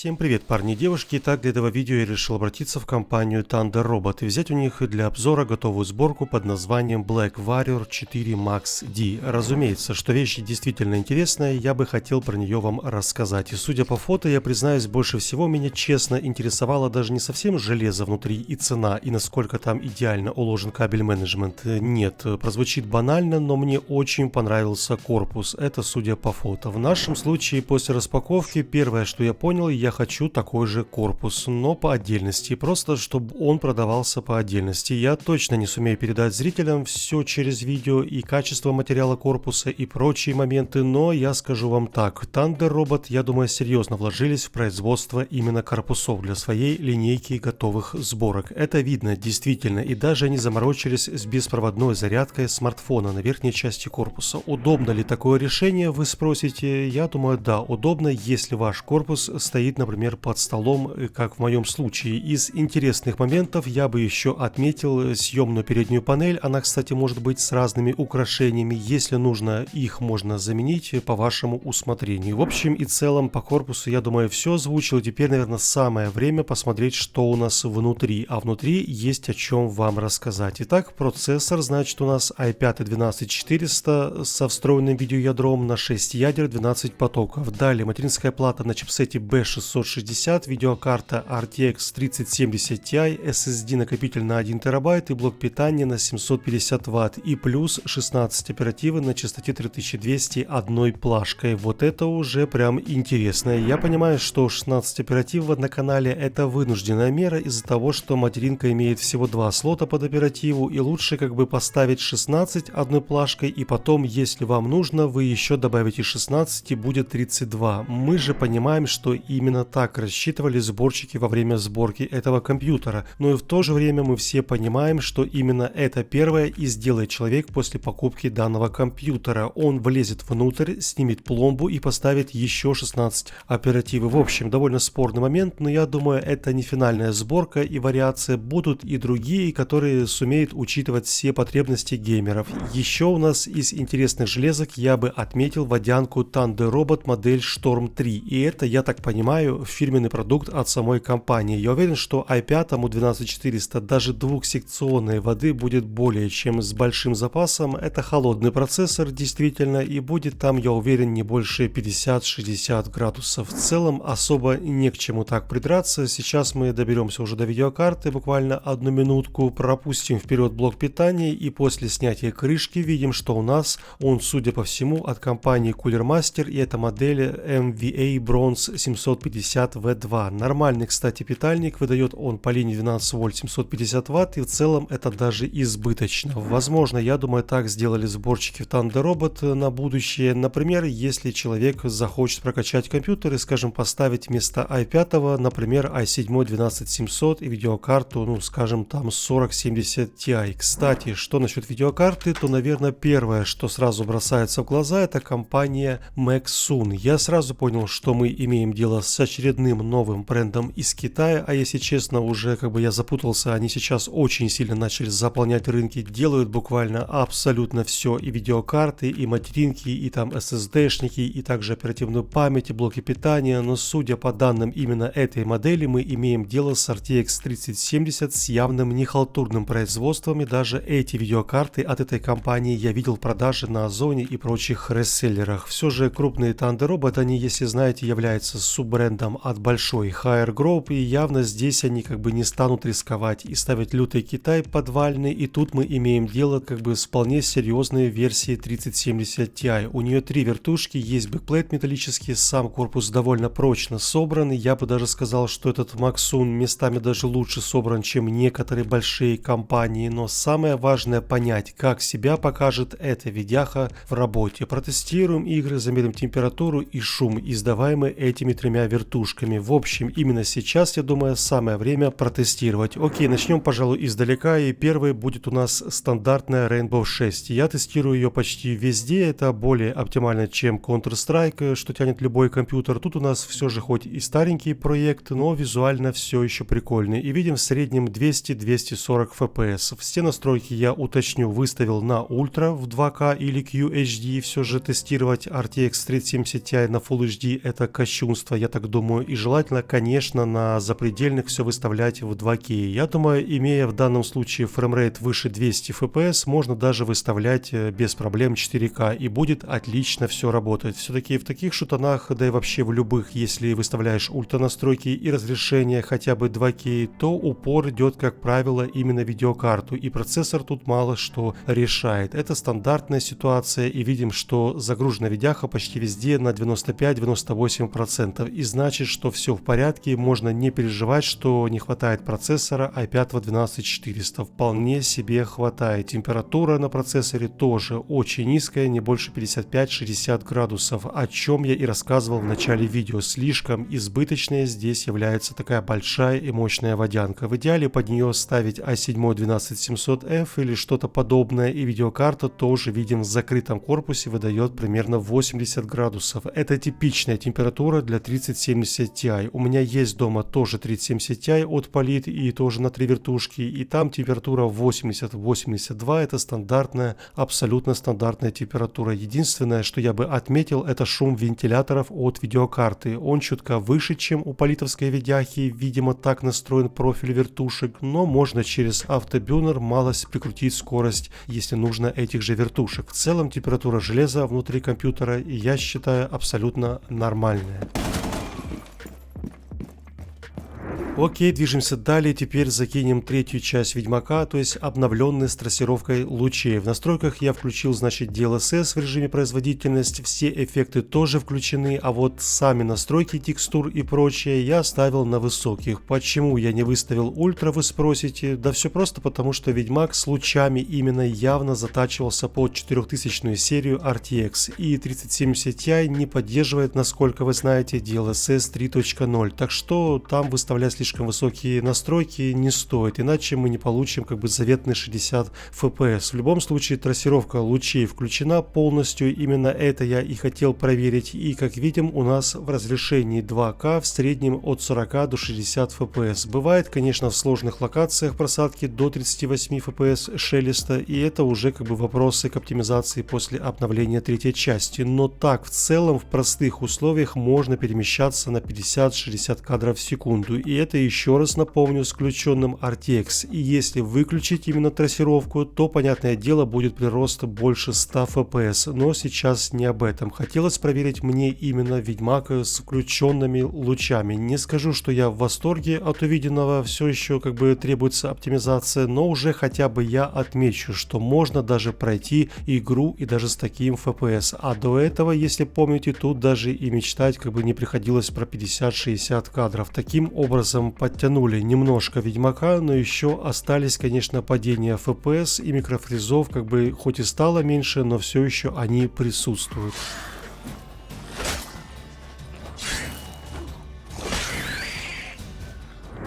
Всем привет, парни и девушки. Итак, для этого видео я решил обратиться в компанию Thunder Robot и взять у них для обзора готовую сборку под названием Black Warrior 4 Max D. Разумеется, что вещь действительно интересная, я бы хотел про нее вам рассказать. И судя по фото, я признаюсь, больше всего меня честно интересовало даже не совсем железо внутри и цена, и насколько там идеально уложен кабель менеджмент. Нет, прозвучит банально, но мне очень понравился корпус. Это судя по фото. В нашем случае, после распаковки, первое, что я понял, я хочу такой же корпус, но по отдельности, просто чтобы он продавался по отдельности. Я точно не сумею передать зрителям все через видео и качество материала корпуса и прочие моменты, но я скажу вам так, Thunder Robot, я думаю, серьезно вложились в производство именно корпусов для своей линейки готовых сборок. Это видно действительно, и даже они заморочились с беспроводной зарядкой смартфона на верхней части корпуса. Удобно ли такое решение, вы спросите? Я думаю, да, удобно, если ваш корпус стоит, например, под столом, как в моем случае. Из интересных моментов я бы еще отметил съемную переднюю панель. Она, кстати, может быть с разными украшениями. Если нужно, их можно заменить по вашему усмотрению. В общем и целом по корпусу, я думаю, все озвучил. Теперь, наверное, самое время посмотреть, что у нас внутри. А внутри есть о чем вам рассказать. Итак, процессор, значит, у нас i5 12400 со встроенным видеоядром на 6 ядер, 12 потоков. Далее материнская плата на чипсете B660, видеокарта RTX 3070 Ti, SSD накопитель на 1 терабайт и блок питания на 750 Вт и плюс 16 оперативы на частоте 3200 одной плашкой. Вот это уже прям интересно. Я понимаю, что 16 оперативов на канале это вынужденная мера из-за того, что материнка имеет всего 2 слота под оперативу и лучше как бы поставить 16 одной плашкой и потом, если вам нужно, вы еще добавите 16 и будет 32. Мы же понимаем, что именно так рассчитывали сборщики во время сборки этого компьютера, но и в то же время мы все понимаем, что именно это первое и сделает человек после покупки данного компьютера. Он влезет внутрь, снимет пломбу и поставит еще 16 оперативы. В общем, довольно спорный момент, но я думаю, это не финальная сборка и вариации будут и другие, которые сумеют учитывать все потребности геймеров. Еще у нас из интересных железок я бы отметил водянку Thunder Robot модель Storm 3, и это, я так понимаю, фирменный продукт от самой компании. Я уверен, что i5 12400 даже двухсекционной воды будет более чем с большим запасом. Это холодный процессор действительно, и будет там, я уверен, не больше 50-60 градусов. В целом особо не к чему так придраться. Сейчас мы доберемся уже до видеокарты, буквально одну минутку, пропустим вперед блок питания и после снятия крышки видим, что у нас он, судя по всему, от компании Cooler Master, и это модель MVA Bronze 750 V2. Нормальный, кстати, питальник, выдает он по линии 12 вольт 750 Вт, и в целом это даже избыточно. Возможно, я думаю, так сделали сборщики в Thunder Robot на будущее. Например, если человек захочет прокачать компьютер и, скажем, поставить вместо i5, например, i7 12700 и видеокарту, ну, скажем, там 4070 Ti. Кстати, что насчет видеокарты, то, наверное, первое, что сразу бросается в глаза, это компания Maxsun. Я сразу понял, что мы имеем дело с очередным новым брендом из Китая, а если честно, уже как бы я запутался, они сейчас очень сильно начали заполнять рынки, делают буквально абсолютно все, и видеокарты, и материнки, и там SSD-шники, и также оперативную память, и блоки питания, но судя по данным именно этой модели, мы имеем дело с RTX 3070 с явным нехалтурным производством, и даже эти видеокарты от этой компании я видел в продаже на Озоне и прочих реселлерах. Все же крупные Thunder Robot, они, если знаете, являются суббрендом от большой Higher Group, и явно здесь они как бы не станут рисковать и ставить лютый Китай подвальный, и тут мы имеем дело как бы с вполне серьезной версией 3070 Ti. У нее 3 вертушки, есть бэкплейт металлический, сам корпус довольно прочно собран, и я бы даже сказал, что этот Maxsun местами даже лучше собран, чем некоторые большие компании, но самое важное понять, как себя покажет эта видяха в работе. Протестируем игры, замерим температуру и шум, издаваемый этими 3 вертушками. В общем, именно сейчас, я думаю, самое время протестировать. Окей, начнем, пожалуй, издалека, и первый будет у нас стандартная Rainbow 6. Я тестирую ее почти везде, это более оптимально, чем Counter-Strike, что тянет любой компьютер. Тут у нас все же хоть и старенький проект, но визуально все еще прикольный. И видим в среднем 200-240 FPS. Все настройки я уточню, выставил на Ultra в 2К или QHD. Все же тестировать RTX 3070 Ti на Full HD это кощунство, я так думаю, и желательно, конечно, на запредельных все выставлять в 2К. Я думаю, имея в данном случае фреймрейт выше 200 FPS, можно даже выставлять без проблем 4К, и будет отлично все работать. Все-таки в таких шутанах, да и вообще в любых, если выставляешь ультра настройки и разрешение хотя бы 2К, то упор идет, как правило, именно в видеокарту, и процессор тут мало что решает. Это стандартная ситуация, и видим, что загружена видяха почти везде на 95-98%, и значит, что все в порядке, можно не переживать, что не хватает процессора i5 12400, вполне себе хватает. Температура на процессоре тоже очень низкая, не больше 55-60 градусов, о чем я и рассказывал в начале видео. Слишком избыточная здесь является такая большая и мощная водянка. В идеале под нее ставить i7 12700F или что-то подобное, и видеокарта тоже, видим, в закрытом корпусе выдает примерно 80 градусов. Это типичная температура для 3070 Ti. У меня есть дома тоже 3070 Ti от Polit, и тоже на 3 вертушки, и там температура 80-82, это стандартная, абсолютно стандартная температура. Единственное, что я бы отметил, это шум вентиляторов от видеокарты. Он чутка выше, чем у политовской видяхи, видимо, так настроен профиль вертушек, но можно через автобюнер малость прикрутить скорость, если нужно, этих же вертушек. В целом температура железа внутри компьютера, я считаю, абсолютно нормальная. Окей, движемся далее, теперь закинем третью часть Ведьмака, то есть обновленный с трассировкой лучей. В настройках я включил, значит, DLSS в режиме производительность, все эффекты тоже включены, а вот сами настройки текстур и прочее я оставил на высоких. Почему я не выставил ультра, вы спросите? Да все просто потому, что Ведьмак с лучами именно явно затачивался под 4000 серию RTX, и 3070 Ti не поддерживает, насколько вы знаете, DLSS 3.0, так что там выставлять слишком высокие настройки не стоит, иначе мы не получим как бы заветные 60 FPS. В любом случае трассировка лучей включена полностью, именно это я и хотел проверить, и как видим, у нас в разрешении 2К в среднем от 40 до 60 FPS. Бывает, конечно, в сложных локациях просадки до 38 FPS шелеста, и это уже как бы вопросы к оптимизации после обновления третьей части, но так в целом в простых условиях можно перемещаться на 50-60 кадров в секунду, и это, еще раз напомню, с включенным RTX, и если выключить именно трассировку, то, понятное дело, будет прирост больше 100 FPS, но сейчас не об этом. Хотелось проверить мне именно Ведьмак с включенными лучами. Не скажу, что я в восторге от увиденного, все еще как бы требуется оптимизация, но уже хотя бы я отмечу, что можно даже пройти игру и даже с таким FPS, а до этого, если помните, тут даже и мечтать как бы не приходилось про 50-60 кадров. Таким образом подтянули немножко Ведьмака, но еще остались, конечно, падения FPS и микрофризов, как бы хоть и стало меньше, но все еще они присутствуют.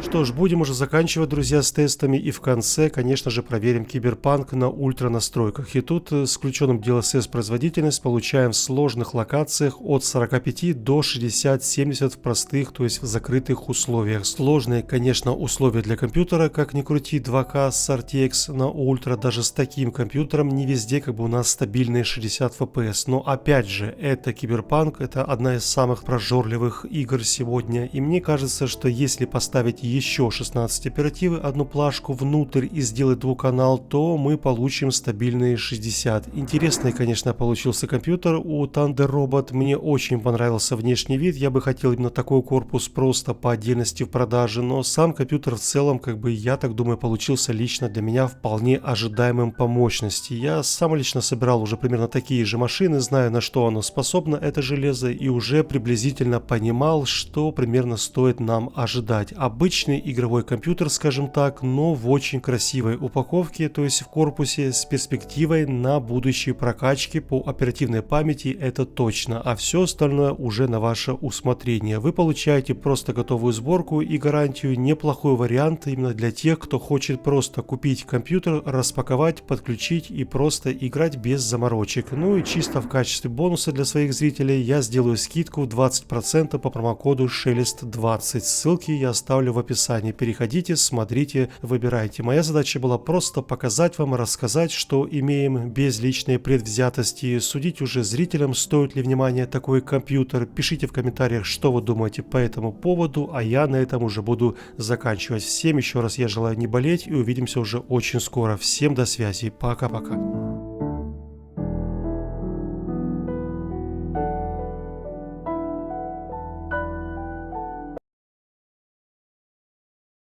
Что ж, будем уже заканчивать, друзья, с тестами, и в конце, конечно же, проверим Киберпанк на ультра настройках. И тут с включенным DLSS производительность получаем в сложных локациях от 45 до 60-70 в простых, то есть в закрытых условиях. Сложные, конечно, условия для компьютера, как ни крути, 2К с RTX на ультра, даже с таким компьютером не везде как бы у нас стабильные 60 FPS. Но опять же, это Киберпанк, это одна из самых прожорливых игр сегодня, и мне кажется, что если поставить еще 16 оперативы, одну плашку внутрь и сделать двухканал, то мы получим стабильные 60. Интересный, конечно, получился компьютер у Thunder Robot. Мне очень понравился внешний вид. Я бы хотел именно такой корпус просто по отдельности в продаже, но сам компьютер в целом, как бы, я так думаю, получился лично для меня вполне ожидаемым по мощности. Я сам лично собирал уже примерно такие же машины, знаю, на что оно способно, это железо, и уже приблизительно понимал, что примерно стоит нам ожидать. Обычный игровой компьютер, скажем так, но в очень красивой упаковке, то есть в корпусе с перспективой на будущие прокачки по оперативной памяти, это точно, а все остальное уже на ваше усмотрение. Вы получаете просто готовую сборку и гарантию, неплохой вариант именно для тех, кто хочет просто купить компьютер, распаковать, подключить и просто играть без заморочек. Ну и чисто в качестве бонуса для своих зрителей я сделаю скидку 20% по промокоду Шелест20. Ссылки я оставлю в описании описании. Переходите, смотрите, выбирайте. Моя задача была просто показать вам и рассказать, что имеем, без личной предвзятости. Судить уже зрителям, стоит ли внимания такой компьютер. Пишите в комментариях, что вы думаете по этому поводу, а я на этом уже буду заканчивать. Всем еще раз я желаю не болеть и увидимся уже очень скоро. Всем до связи. Пока-пока.